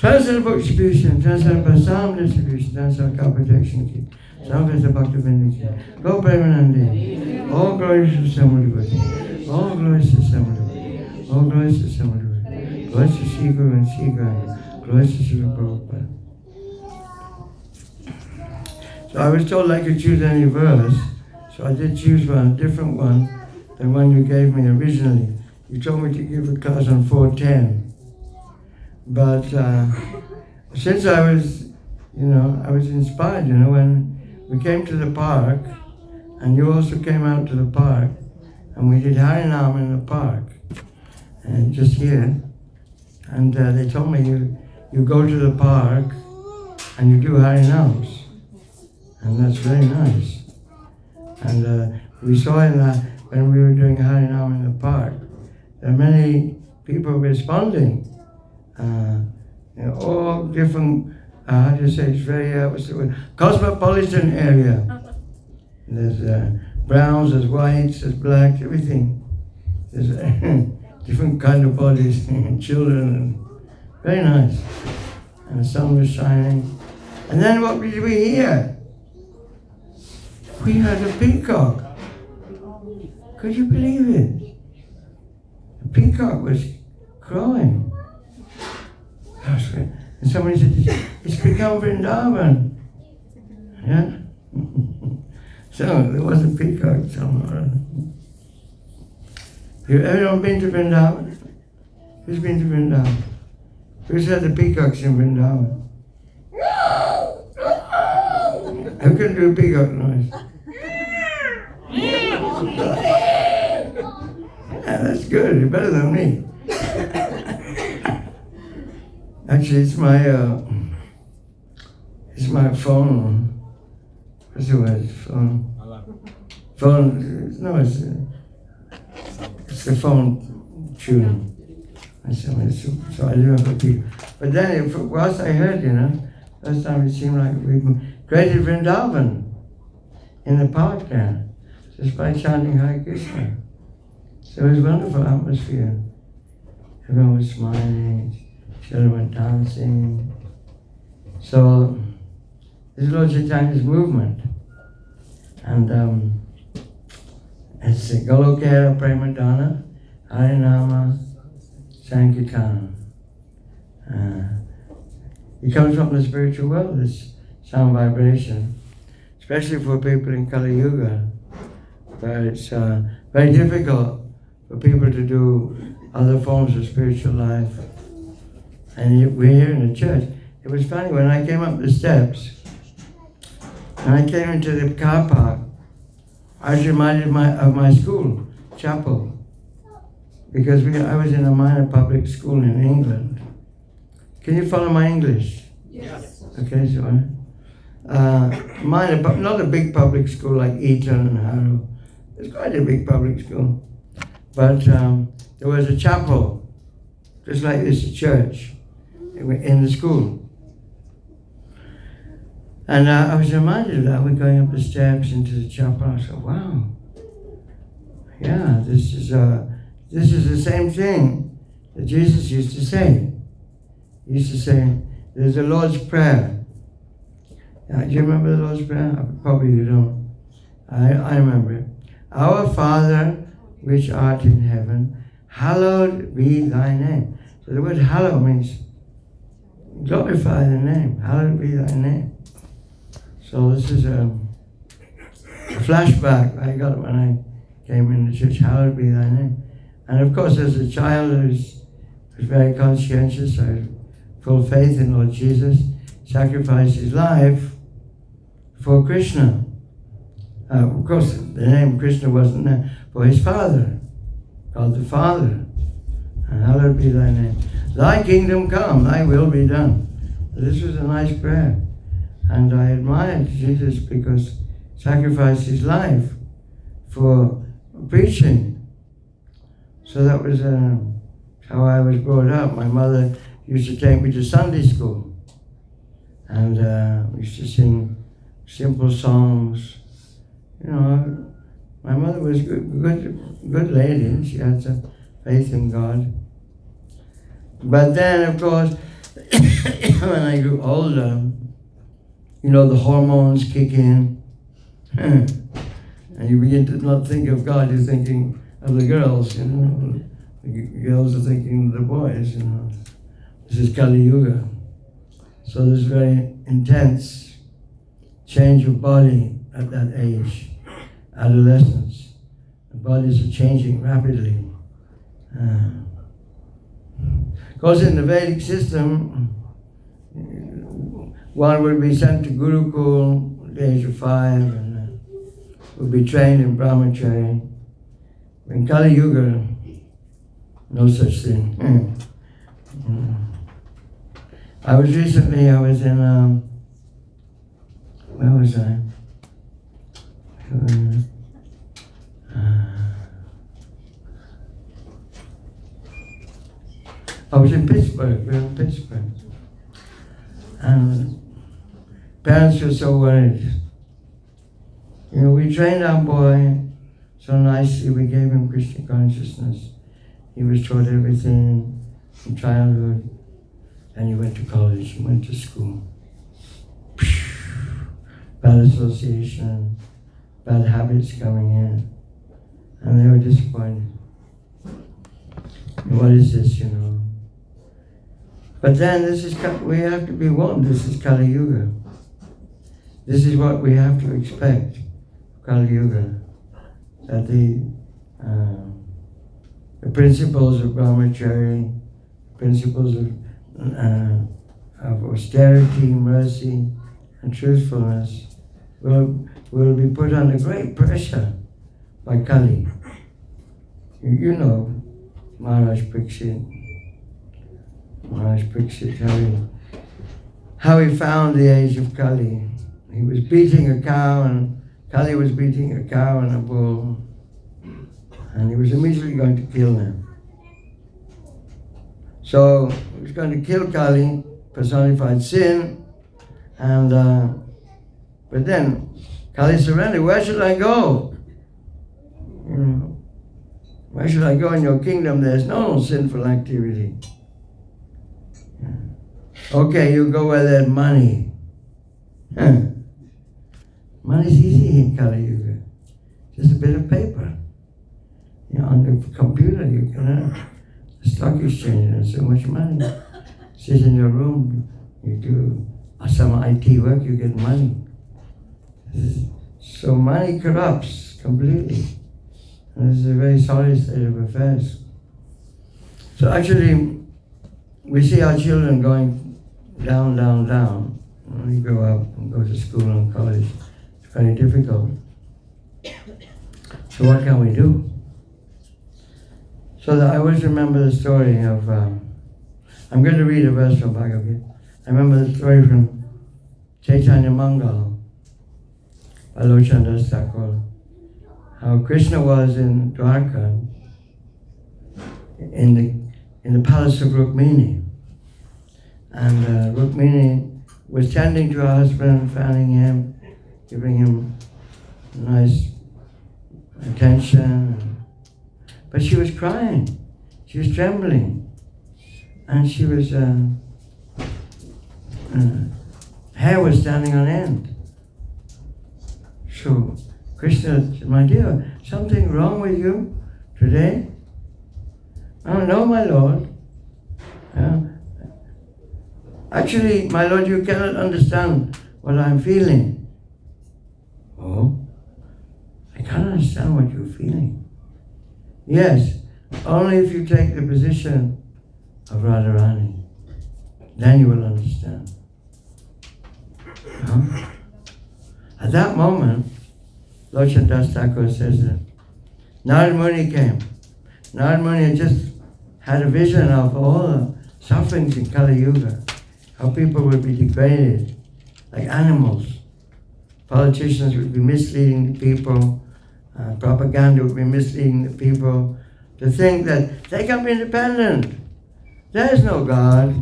Transcendental book distribution, transcendental psalm distribution, transcendental protection key, Samvasa Bhaktivinoda key, Go Premanandi, all glories to Samadhi, all glories to Samadhi, all glories to Samadhi, glories to Sri Guru and Sri Guru, glories to Sri Prabhupada. So I was told I could choose any verse, so I did choose one, a different one than one you gave me originally. You told me to give a class on 410. But since I was inspired, when we came to the park, and you also came out to the park, and we did Harinam in the park, and just here, and they told me you go to the park, and you do Harinams, and that's very nice. And we saw in that when we were doing Harinam in the park, there are many people responding. All different, how do you say, it's very, what's the word, cosmopolitan area. There's browns, there's whites, there's blacks, everything. There's different kind of bodies, children, very nice. And the sun was shining. And then what did we hear? We heard a peacock. Could you believe it? The peacock was crowing. And somebody said, it's become Vrindavan. Yeah? So there was a peacock somewhere. Have everyone been to Vrindavan? Who's been to Vrindavan? Who's had the peacocks in Vrindavan? Who can do a peacock noise? Yeah, that's good. You're better than me. Actually, it's my phone. What's the word? Phone. No, it's the phone tune. So I do have a peak. But then, whilst I heard, last time it seemed like we created Vrindavan in the park there, just by chanting Hare Krishna. So it was a wonderful atmosphere. Everyone was smiling, children were dancing. So this is Lord Chaitanya's movement. And it's Golokera Premadana Harinama Sankirtana. It comes from the spiritual world, this sound vibration, especially for people in Kali Yuga, where it's very difficult for people to do other forms of spiritual life. And we're here in the church. It was funny, when I came up the steps, and I came into the car park, I was reminded of my school, chapel, because I was in a minor public school in England. Can you follow my English? Yes. Okay, so minor, but not a big public school like Eton and Harrow. It's quite a big public school. But there was a chapel, just like this, a church, in the school. And I was reminded of that. We're going up the steps into the chapel. I said, wow, yeah, this is the same thing that Jesus used to say. He used to say, there's the Lord's Prayer. Do you remember the Lord's Prayer? Probably you don't. I remember it. Our Father, which art in heaven, hallowed be thy name. So the word hallow means glorify the name. Hallowed be thy name. So this is a flashback I got when I came in the church. Hallowed be thy name. And of course, as a child who was very conscientious, I had full faith in Lord Jesus, sacrificed his life for Krishna. Of course, the name Krishna wasn't there, for his Father, God the Father. And hallowed be thy name. Thy kingdom come, thy will be done. This was a nice prayer. And I admired Jesus because he sacrificed his life for preaching. So that was how I was brought up. My mother used to take me to Sunday school. And we used to sing simple songs. You know, my mother was a good lady. She had some faith in God. But then, of course, when I grew older, you know, the hormones kick in. And you begin to not think of God, you're thinking of the girls, you know. The girls are thinking of the boys, you know. This is Kali Yuga. So there's very intense change of body at that age, adolescence. The bodies are changing rapidly. Of course, in the Vedic system, one would be sent to Gurukul at the age of 5 and would be trained in brahmacharya. In Kali Yuga, no such thing. I was in, where was I? I was in Pittsburgh, we were in Pittsburgh. And parents were so worried. You know, we trained our boy so nicely, we gave him Krishna consciousness. He was taught everything from childhood, and he went to college, he went to school. Bad association, bad habits coming in, and they were disappointed. What is this, you know? But then we have to be warned, this is Kali Yuga. This is what we have to expect, Kali Yuga. That the principles of brahmacharya, principles of austerity, mercy, and truthfulness will be put under great pressure by Kali. You know Maharaj Parikshit, how he found the age of Kali. He was beating a cow, and Kali was beating a cow and a bull, and he was immediately going to kill them. So he was going to kill Kali, personified sin, and but then Kali surrendered. Where should I go? You know, Why should I go in your kingdom? There's no sinful activity. Okay, you go where there's money. Money's easy in Kali Yuga. Just a bit of paper. On the computer you can earn. The stock exchange earns so much money. Sit in your room, you do some IT work, you get money. So money corrupts completely. And this is a very sorry state of affairs. So actually, we see our children going down, down, down. When we grow up and go to school and college, it's very difficult. So what can we do? So that I always remember the story of, I'm going to read a verse from Bhagavad-Gita. I remember the story from Chaitanya Mangal, by Lochan Das Thakur, how Krishna was in Dwarka, in the palace of Rukmini. And Rukmini was tending to her husband, fanning him, giving him nice attention. But she was crying, she was trembling, and she was, hair was standing on end. So Krishna said, my dear, something wrong with you today? Oh, no, my Lord. Actually, my Lord, you cannot understand what I'm feeling. Oh, I can't understand what you're feeling. Yes, only if you take the position of Radharani, then you will understand. At that moment, Lochan Das Thakur says that Narad Muni came. Narad Muni had just had a vision of all the sufferings in Kali Yuga, how people would be degraded like animals. Politicians would be misleading the people, propaganda would be misleading the people to think that they can be independent. There is no God.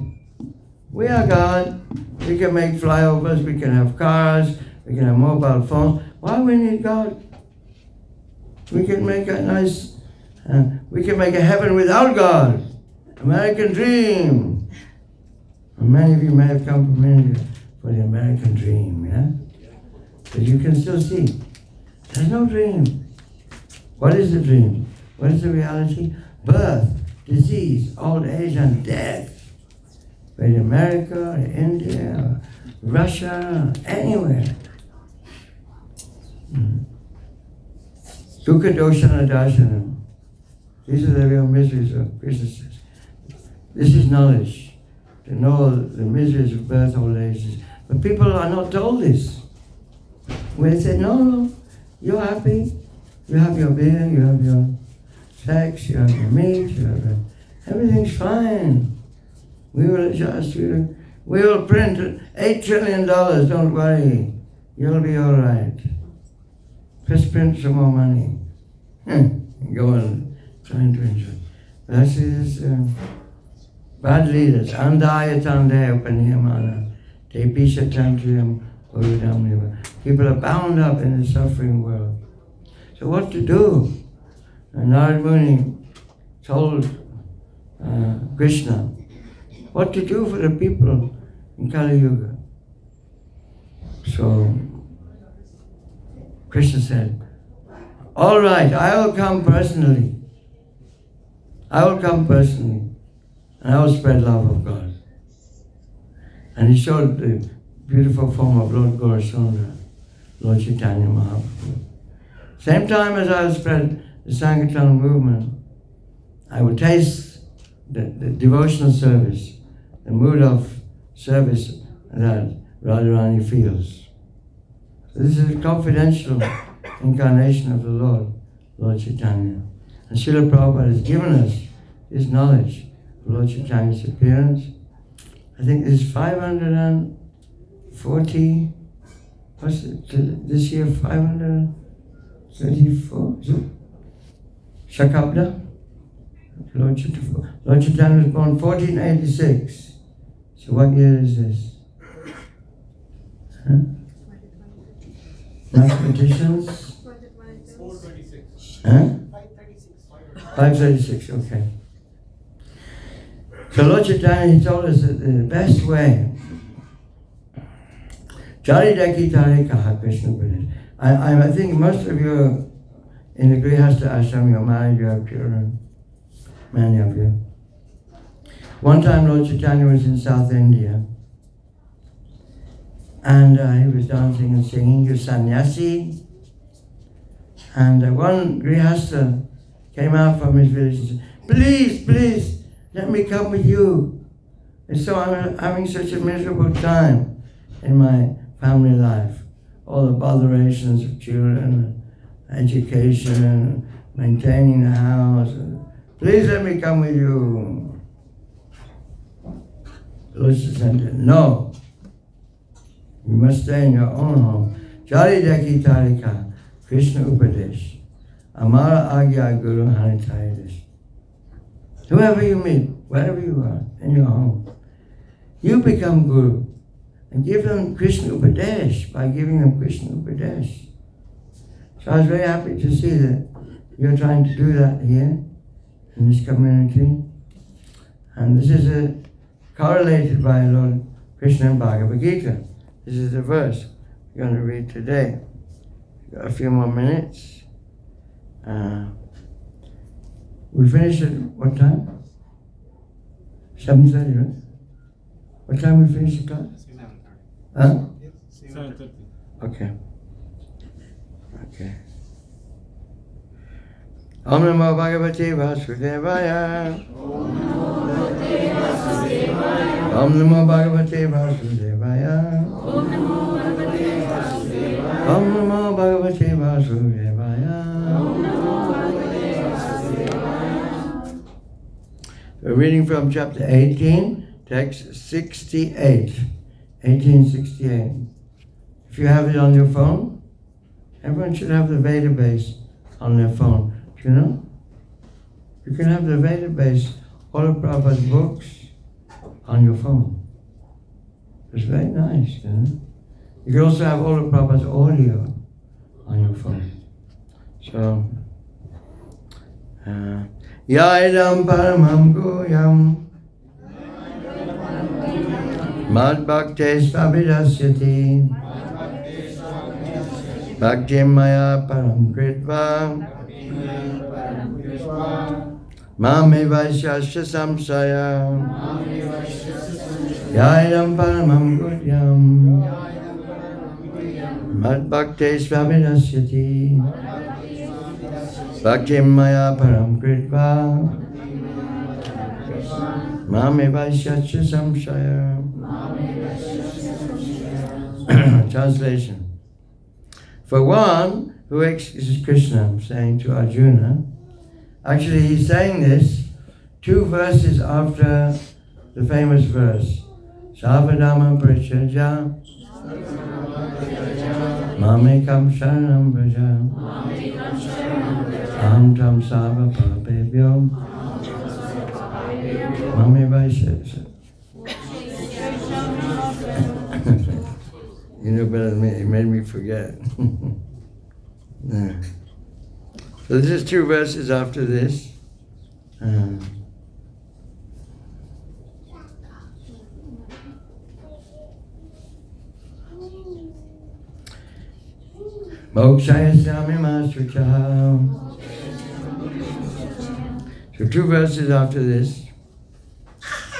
We are God. We can make flyovers, we can have cars, we can have mobile phones. Why do we need God? We can make a nice, we can make a heaven without God. American dream. And many of you may have come from India for the American dream, yeah? But you can still see, there's no dream. What is the dream? What is the reality? Birth, disease, old age, and death. Whether in America, or India, or Russia, anywhere. Dukkha doshana darshanam. These are the real miseries of Krishna says. This is knowledge, to know the miseries of birth, old age. But people are not told this. When they say, no, you're happy, you have your beer, you have your sex, you have your meat, you have everything's fine. We will adjust, we will print $8 trillion, don't worry, you'll be all right. Just print some more money. Go on, trying to enjoy. That is bad leaders. Andaya tandaya upaniyamana. Tepisha tantriyam urudamniva. People are bound up in the suffering world. So what to do? And Narad Muni told Krishna what to do for the people in Kali Yuga. So Krishna said, all right, I will come personally. I will come personally. And I will spread love of God. And he showed the beautiful form of Lord Gaurasundara, Lord Chaitanya Mahaprabhu. Same time as I will spread the Sankirtan movement, I will taste the devotional service, the mood of service that Radharani feels. So this is a confidential incarnation of the Lord, Lord Chaitanya. And Srila Prabhupada has given us this knowledge of Lord Chaitanya's appearance. I think this is 540, what's it, this year 534, is it? Shakabda? Lord Chaitanya was born 1486. So what year is this? Huh? Mathematicians? 426. Huh? 536, okay. So Lord Chaitanya, he told us that the best way, Jari Deki Tare Kaha Krishna Buddhist. I think most of you in the Grihastha ashram, you're married, you have children, many of you. One time Lord Chaitanya was in South India, and he was dancing and singing, he was sannyasi, and one Grihastha came out from his village and said, please, please, let me come with you. And so I'm having such a miserable time in my family life. All the botherations of children, education, maintaining the house. Please let me come with you. Lord said, no. You must stay in your own home. Jari Deki Tarika, Krishna Upadesh, Amara Agya Guru Hanitaidesh. Whoever you meet, wherever you are, in your home, you become Guru and give them Krishna Upadesh by giving them Krishna Upadesh. So I was very happy to see that you're trying to do that here in this community. And this is correlated by Lord Krishna in Bhagavad-Gita. This is the verse we're going to read today. We've got a few more minutes. We finish at what time? 7:30, right? What time we finish the class? 7:30. Huh? 7:30. Okay. Okay. Om Namo Bhagavate Vasudevaya. Om Namo Bhagavate Vasudevaya. Om Namo Bhagavate Vasudevaya. We're reading from chapter 18, text 68. 1868. If you have it on your phone, everyone should have the Veda base on their phone. Do you know? You can have the Veda base, all of Prabhupada's books, on your phone. It's very nice, you know? You can also have all of Prabhupada's audio on your phone. So, Yaidam Paramam Goyam Mad Bhakte Svavidasyati Bhaktim Maya Param Kritva Mame Vaishasya Samsaya Yaidam Paramam Goyam Mad Bhakte Svavidasyati Bhaktim Maya Param Kritva Mame Vaishasya Samsaya. Translation. For one who this is Krishna saying to Arjuna, actually he's saying this 2 verses after the famous verse, Savadama Prachaja Mamekam Sharanam Braja Aham Tam Sava Papebhyo Mame Vaishasya. You know better than me, it made me forget. Yeah. So this is 2 verses after this. Mokshayasami Masricha. So 2 verses after this,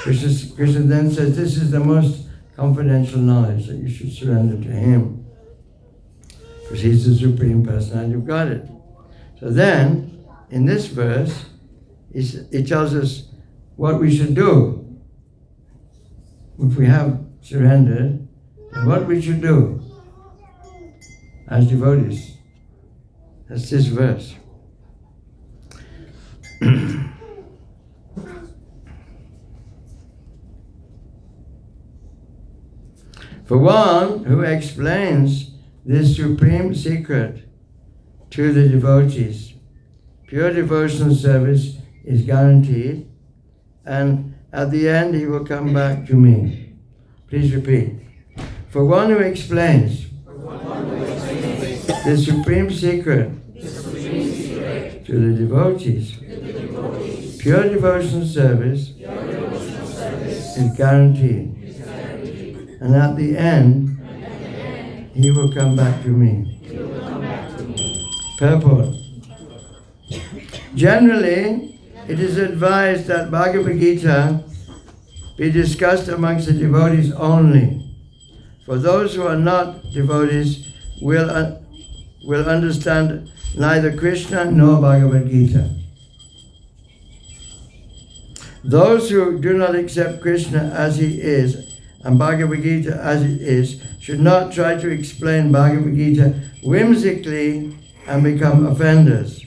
Krishna then says, this is the most confidential knowledge that you should surrender to him. Because he's the Supreme Personality of Godhead. So then, in this verse, he tells us what we should do. If we have surrendered, and what we should do as devotees. That's this verse. For one who explains this supreme secret to the devotees, pure devotional service is guaranteed, and at the end he will come back to me. Please repeat. For one who explains the supreme secret to the devotees, Pure devotional service is guaranteed. And at the end, he will come back to me. Purport. Generally, it is advised that Bhagavad-Gita be discussed amongst the devotees only. For those who are not devotees will understand neither Krishna nor Bhagavad-Gita. Those who do not accept Krishna as he is and Bhagavad-Gita as it is should not try to explain Bhagavad-Gita whimsically and become offenders.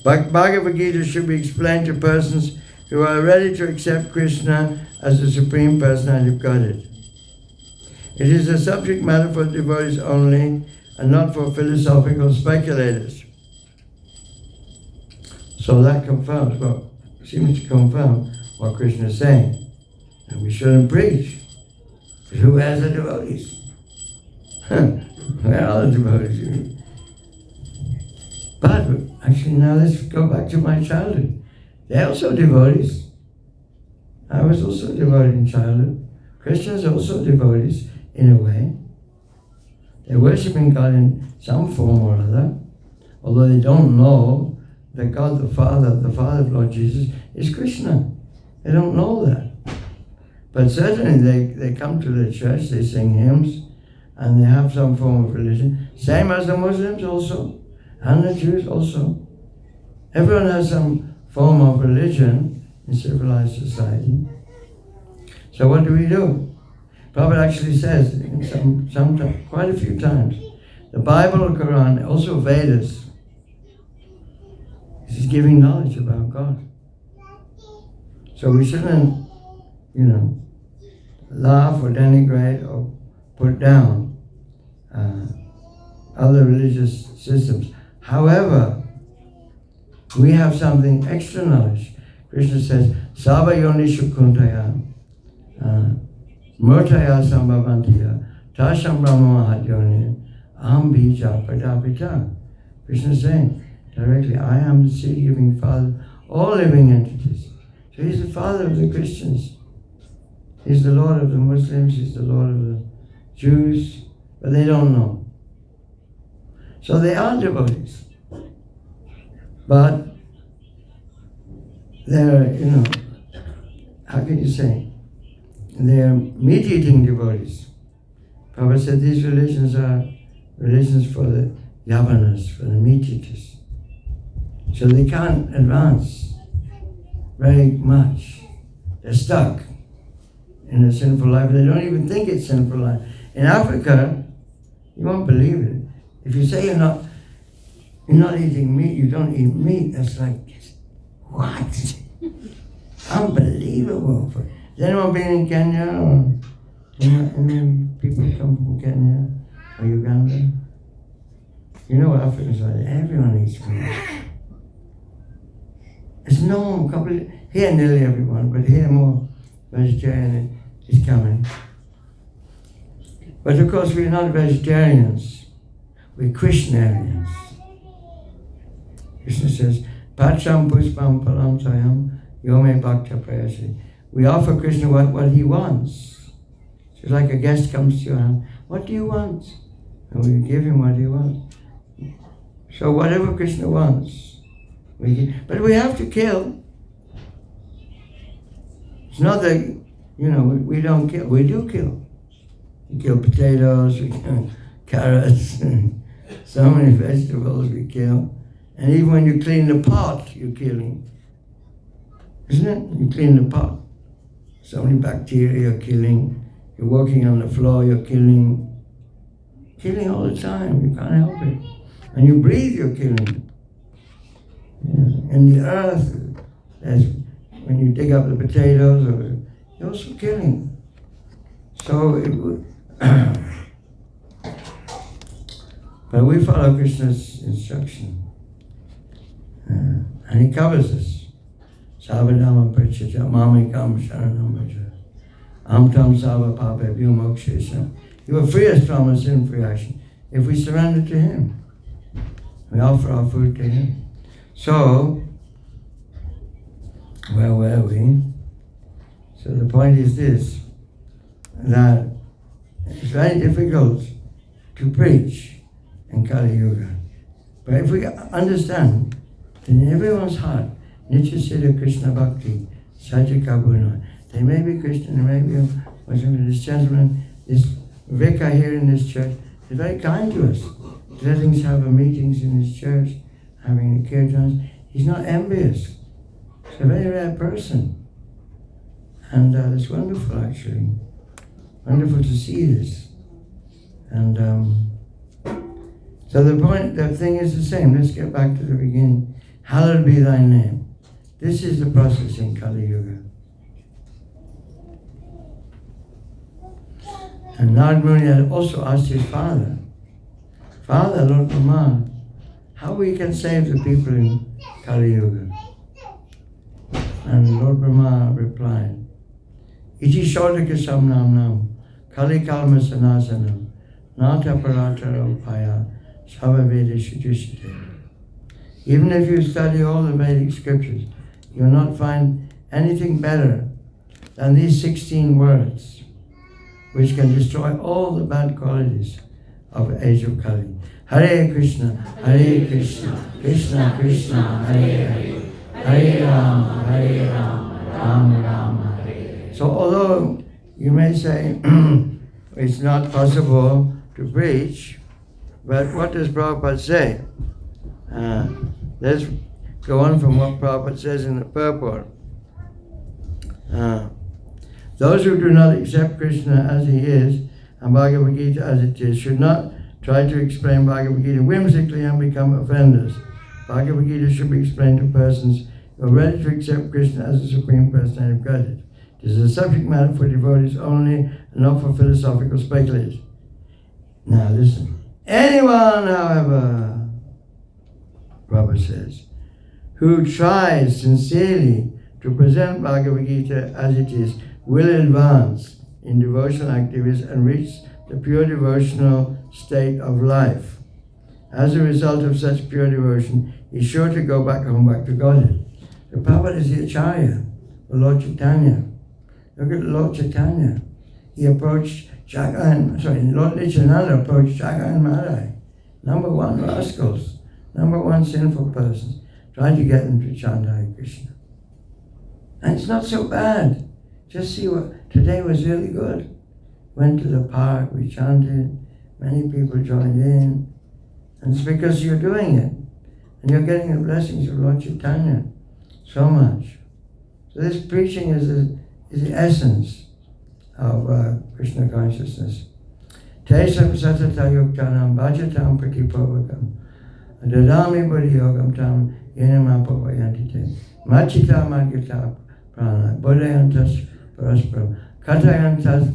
But Bhagavad-Gita should be explained to persons who are ready to accept Krishna as the Supreme Personality of Godhead. It is a subject matter for devotees only and not for philosophical speculators. So that confirms seems to confirm what Krishna is saying. And we shouldn't preach. But who has the devotees? Where are the devotees? But actually now let's go back to my childhood. They're also devotees. I was also devoted in childhood. Christians are also devotees in a way. They're worshipping God in some form or other, although they don't know that God the Father of Lord Jesus, is Krishna. They don't know that. But certainly they come to the church, they sing hymns, and they have some form of religion. Same as the Muslims also, and the Jews also. Everyone has some form of religion in civilized society. So what do? Prabhupada actually says, quite a few times, the Bible, the Quran, also Vedas, is giving knowledge about God. So we shouldn't, laugh or denigrate or put down other religious systems. However, we have something extra knowledge. Krishna says, Sava yoni shukuntaya, murtaya sambhavantiya, tasham brahma mahadyoni, aham bija pradapita. Krishna is saying directly, I am the seed-giving Father of all living entities. So he's the Father of the Christians. He's the Lord of the Muslims, he's the Lord of the Jews, but they don't know. So they are devotees. But they're, how can you say? They're meat-eating devotees. Prabhupada said these religions are religions for the yavanas, for the meat-eaters. So they can't advance very much. They're stuck in a sinful life. They don't even think it's sinful life. In Africa, you won't believe it. If you say you're not eating meat, you don't eat meat, that's like, what? Unbelievable. Has anyone been in Kenya or any people come from Kenya or Uganda? You know what Africans are like, everyone eats meat. It's normal, here nearly everyone, but here more vegetarian is coming. But of course we're not vegetarians, we're Krishnarians. Krishna says, Pacham puspam palam sayam yome bhakta prayasi. We offer Krishna what he wants. It's like a guest comes to your house, what do you want? And we give him what he wants. So whatever Krishna wants, but we have to kill. It's not that, we don't kill. We do kill. We kill potatoes, we kill carrots, so many vegetables we kill. And even when you clean the pot, you're killing. Isn't it? You clean the pot. So many bacteria you're killing. You're walking on the floor, you're killing. Killing all the time, you can't help it. And you breathe, you're killing. In the earth, as when you dig up the potatoes, you're also killing. So, but we follow Krishna's instruction, and he covers us. Savadama prachita mamikam sharanam bhaja. Amtam sava papebhyo mokshesam. He will free us from a sin-free action if we surrender to him. We offer our food to him. So, Where were we? So the point is this, that it's very difficult to preach in Kali Yuga. But if we understand that in everyone's heart, Nitya Siddha Krishna Bhakti, Satya Kabuna, they may be Christian, they may be Muslim. This gentleman, this vicar here in this church, is very kind to us. Letting us have meetings in his church, having the kirtans. He's not envious. He's a very rare person. And it's wonderful, actually. Wonderful to see this. And so the thing is the same. Let's get back to the beginning. Hallowed be thy name. This is the process in Kali Yuga. And Narad Muni had also asked his father, Father, Lord Brahma, how we can save the people in Kali Yuga? And Lord Brahma replied, Iti Shodaka Samnam Nam, Kali Kalma Sanasanam, Nata Paratara Upaya, Savaveda Shudishite. Even if you study all the Vedic scriptures, you'll not find anything better than these 16 words, which can destroy all the bad qualities of the age of Kali. Hare Krishna, Krishna Krishna, Hare Hare, Hare Rama, Rama Rama, Hare. So although you may say it's not possible to preach, but what does Prabhupada say? Let's go on from what Prabhupada says in the purport. Those who do not accept Krishna as he is and Bhagavad Gita as it is should not try to explain Bhagavad Gita whimsically and become offenders. Bhagavad Gita should be explained to persons who are ready to accept Krishna as the Supreme Personality of Godhead. It is a subject matter for devotees only and not for philosophical speculators. Now listen. Anyone, however, Prabhupada says, who tries sincerely to present Bhagavad Gita as it is, will advance in devotional activities and reach the pure devotional state of life. As a result of such pure devotion, he's sure to go back home, back to Godhead. The Prabhupada is the Acharya, the Lord Chaitanya. Look at Lord Chaitanya. He approached Lord Nityananda approached Jagai and Madai, number one rascals, number one sinful persons, tried to get them to chant Hare Krishna. And it's not so bad. Just see what, today was really good. Went to the park, we chanted, many people joined in. And it's because you're doing it. And you're getting the blessings of Lord Chaitanya so much. So this preaching is the essence of Krishna consciousness. Tesam satata yuktanam bhajatam pratipavakam dadami buddhi yogam tam yenamapavayantite machita madgita prana bodhayantas paraspram katayantas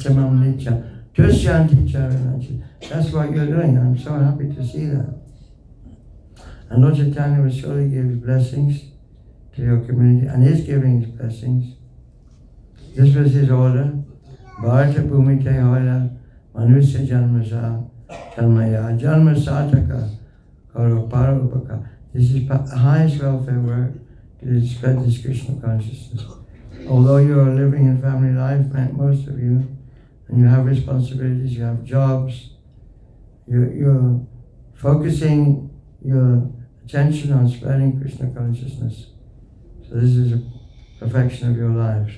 tamam nitya tusyanti charanachi. That's what you're doing. I'm so happy to see that. And Lord Chaitanya will surely give his blessings to your community, and is giving his blessings. This was his order. Bharata Bhumite Hoila Manusya Janmasa Janmaya Janma Sataka Karo Parupaka. This is the highest welfare work to spread this Krishna consciousness. Although you are living in family life, most of you, and you have responsibilities, you have jobs, you're focusing your attention on spreading Krishna consciousness. So this is a perfection of your lives.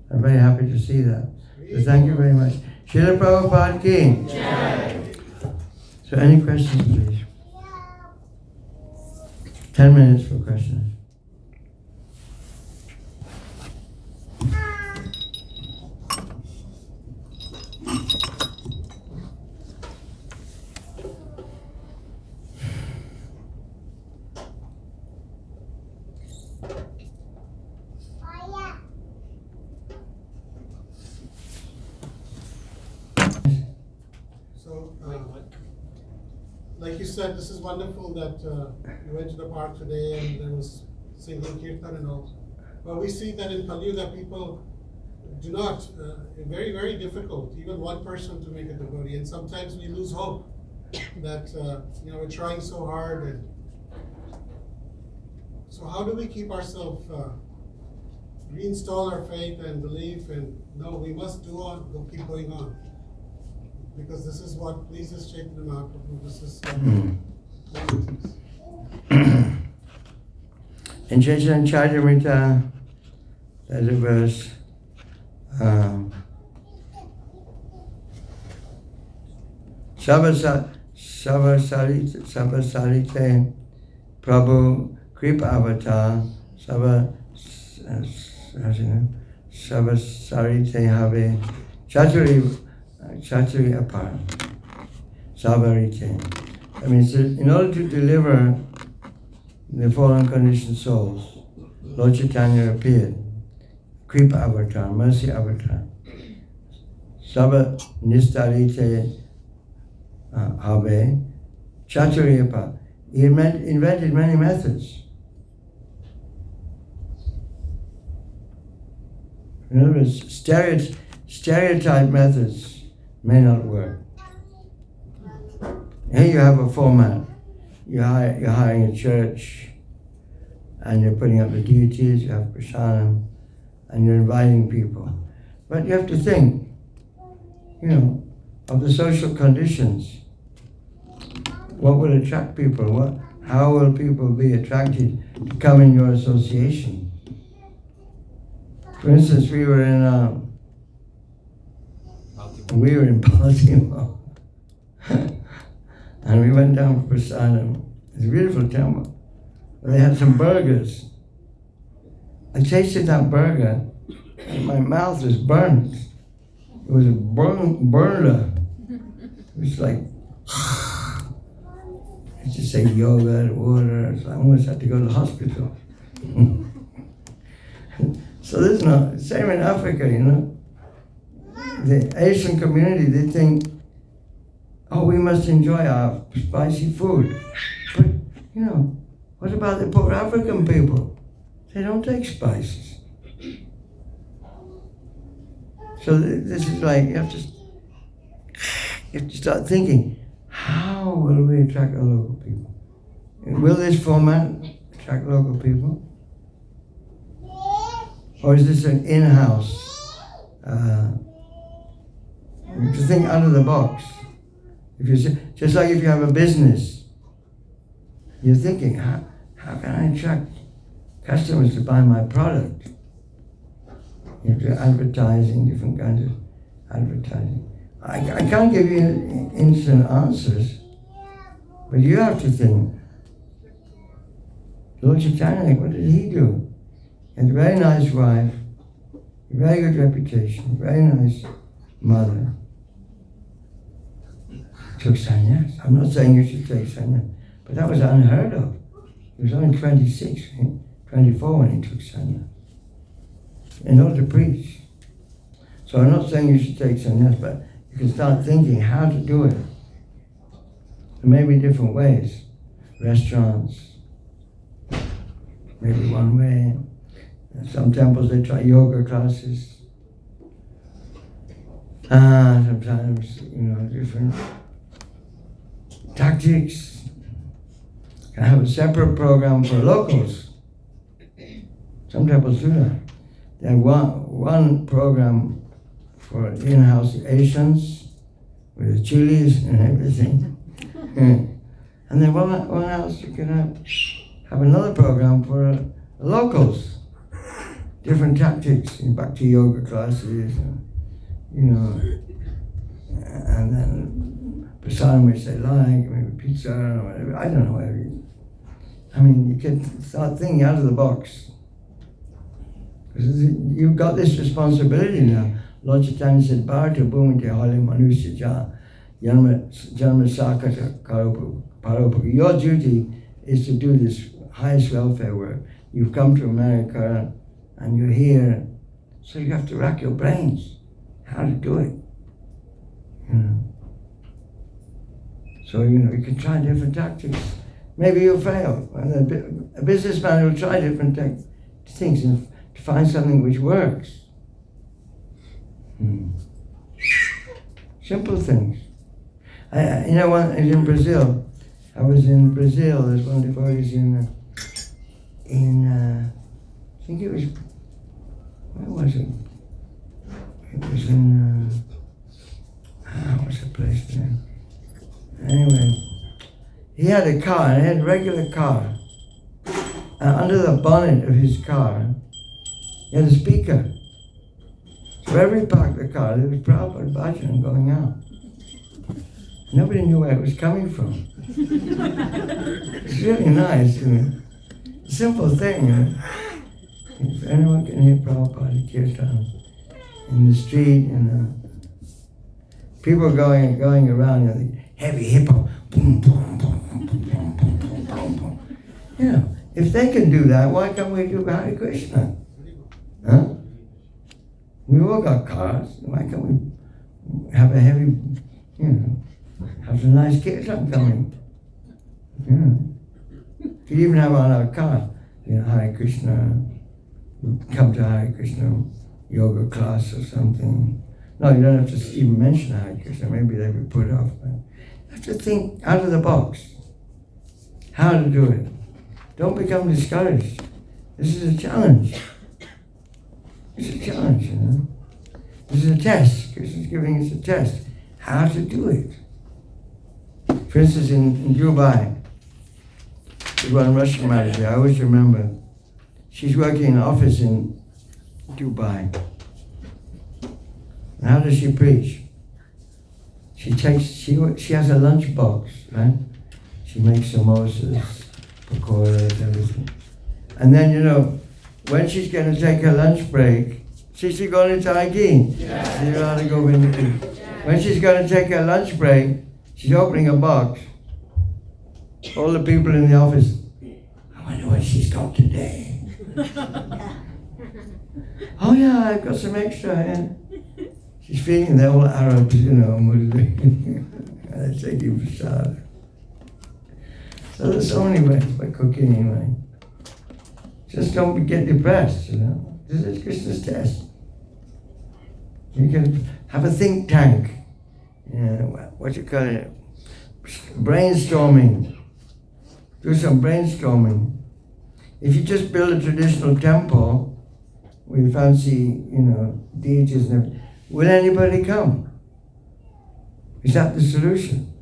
I'm very happy to see that. So thank you very much. Srila Prabhupada ki. So any questions, please? 10 minutes for questions. Like you said, this is wonderful that you went to the park today and there was singing kirtan and all. But we see that in Kali Yuga people do not, very, very difficult, even one person to make a devotee. And sometimes we lose hope that, we're trying so hard. And So how do we keep ourselves, reinstall our faith and belief, and no, we must keep going on, because this is what pleases Chaitanya Mahaprabhu. This is in Chaitanya Charitamrita, there's a verse. Sabasarite Prabhu Kripa Avatar Sabasarite Have Chaturi Apar Sabarite. I mean, in order to deliver the fallen conditioned souls, Lord Chaitanya appeared. Kripa Avatar, mercy avatar. Saba Nistarite Habe Chaturiyapa. He invented many methods. In other words, stereotype methods may not work. Here you have a format. You're hiring a church, and you're putting up the deities, you have prasadam, and you're inviting people. But you have to think, of the social conditions. What will attract people? How will people be attracted to come in your association? For instance, we were in Baltimore, and we went down for prasadam. It's a beautiful temple. They had some burgers. I tasted that burger, and my mouth was burnt. It was a burner. It was like, I just say yogurt, water. So I almost had to go to the hospital. So this is not, same in Africa, The Asian community, they think, we must enjoy our spicy food. But, what about the poor African people? They don't take spices. So this is like, you have to start thinking, how will we attract our local people? Will this format attract local people? Or is this an in-house? To think out of the box. Just like if you have a business, you're thinking, how can I attract customers to buy my product? You have to advertising, different kinds of advertising. I can't give you instant answers, but you have to think. Lord Chaitanya, what did he do? He had a very nice wife, a very good reputation, very nice mother. Took sannyas. I'm not saying you should take sannyas, but that was unheard of. He was only 26, 24 when he took sannyas, in order to preach. So I'm not saying you should take sannyas, but you can start thinking how to do it. There may be different ways. Restaurants, maybe one way. Some temples they try yoga classes. Sometimes, different tactics. Can have a separate program for locals. Some temples do that. They have one program for in-house Asians with the chilis and everything. And then one else you can have another program for locals. Different tactics, bhakti yoga classes, and then prasadam which they like, maybe pizza or whatever. I don't know whatever. You can start thinking out of the box. Because you've got this responsibility now. Lord Chaitanya said, Bharata Bhumite Hale Manusya Ja Janma Sakata Paropa. Your duty is to do this highest welfare work. You've come to America and you're here, so you have to rack your brains how to do it. So you can try different tactics. Maybe you'll fail. A businessman will try different things and to find something which works. Simple things. In Brazil. I was in Brazil. There's one devotee in think it was, where was it? It was in, what's the place there? Anyway, he had a car, and he had a regular car. And under the bonnet of his car, he had a speaker. So wherever he parked the car, there was Prabhupada bhajan going out. Nobody knew where it was coming from. It's really nice, you know. Simple thing, you know. If anyone can hear Prabhupada kirtan in the street, you know. People going around, you know, the heavy hip hop, boom, boom, boom, boom, boom, boom, boom, boom, boom. You know, if they can do that, why can't we do Hare Krishna? Huh? We all got cars. Why can't we have a heavy, you know, have a nice kirtan coming? You know. You could even have on our car, you know, Hare Krishna, come to Hare Krishna yoga class or something. No, you don't have to even mention Hare Krishna. Maybe they'd be put off. But you have to think out of the box. How to do it. Don't become discouraged. This is a challenge. It's a challenge, you know. This is a test. Krishna's giving us a test. How to do it. For instance, in Dubai, there's one Russian manager, I always remember. She's working in an office in Dubai. And how does she preach? She has a lunch box, right? She makes samosas, pakoras, everything. And then, you know, when she's going to take her lunch break, she's going to again. When she's going to take her lunch break, she's opening a box. All the people in the office, I wonder what she's got today. Oh yeah, I've got some extra. Yeah. She's feeding they're all Arabs, you know, and they're taking prasad. So there's so many ways by cooking anyway. Just don't get depressed, you know. This is Krishna's test. You can have a think tank. You know, what you call it? Brainstorming. Do some brainstorming. If you just build a traditional temple with fancy, you know, deities and everything, will anybody come? Is that the solution?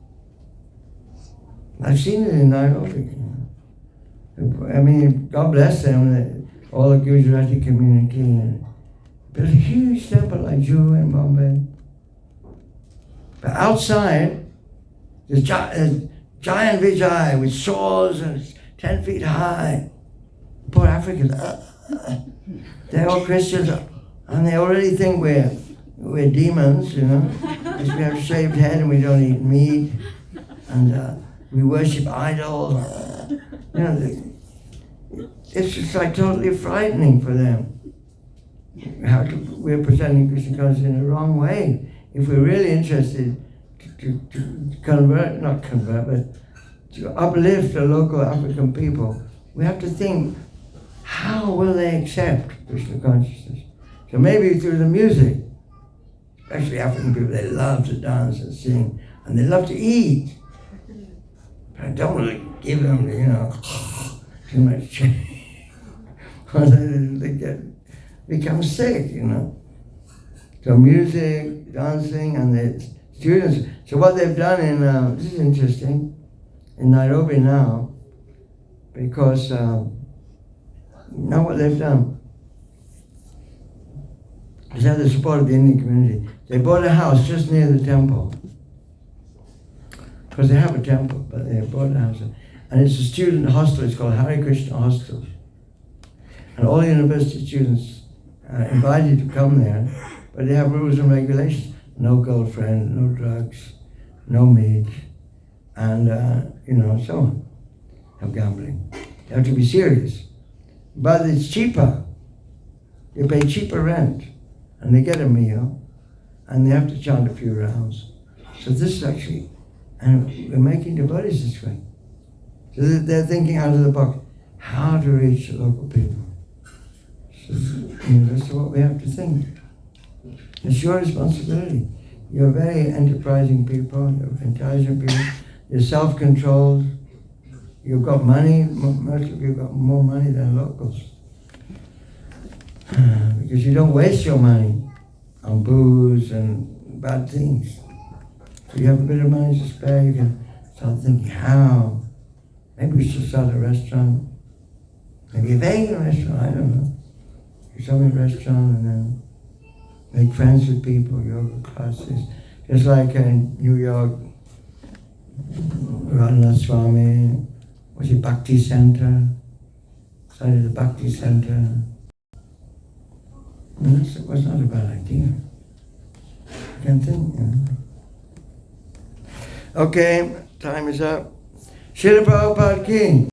I've seen it in Nairobi. I mean, God bless them, all the Gujarati community. Built a huge temple like Jew in Bombay. But outside, there's giant Vijay with swords and 10 feet high. Poor Africans, they're all Christians, and they already think we're demons, you know, because we have a shaved head and we don't eat meat, and we worship idols. You know, it's just like totally frightening for them. We're presenting Krishna consciousness in the wrong way. If we're really interested to not convert, but to uplift the local African people, we have to think, how will they accept Krishna consciousness? So maybe through the music, especially African people, they love to dance and sing, and they love to eat. But I don't want to give them, you know, too much change. They become sick, you know. So music, dancing, and the students. So what they've done in, this is interesting, in Nairobi now, because now what they've done is have the support of the Indian community. They bought a house just near the temple. Because they have a temple, but they bought a house. And it's a student hostel, it's called Hare Krishna Hostel. And all university students are invited to come there, but they have rules and regulations. No girlfriend, no drugs, no meat, and you know, so on. No gambling. You have to be serious. But it's cheaper. They pay cheaper rent, and they get a meal, and they have to chant a few rounds. So this is actually, and we're making devotees this way. So they're thinking out of the box, how to reach the local people. So, you know, that's what we have to think. It's your responsibility. You're very enterprising people, you're intelligent people, you're self-controlled, you've got money, most of you have got more money than locals. Because you don't waste your money on booze and bad things. So you have a bit of money to spare, you can start thinking, how? Maybe we should start a restaurant. Maybe a vegan restaurant, I don't know. You start a restaurant and then make friends with people, yoga classes. Just like in New York, Radhanath Swami, was it Bhakti Center? Started the Bhakti Center. And that was not a bad idea. You can think, you know. Okay, time is up. Srila Prabhupada Ki.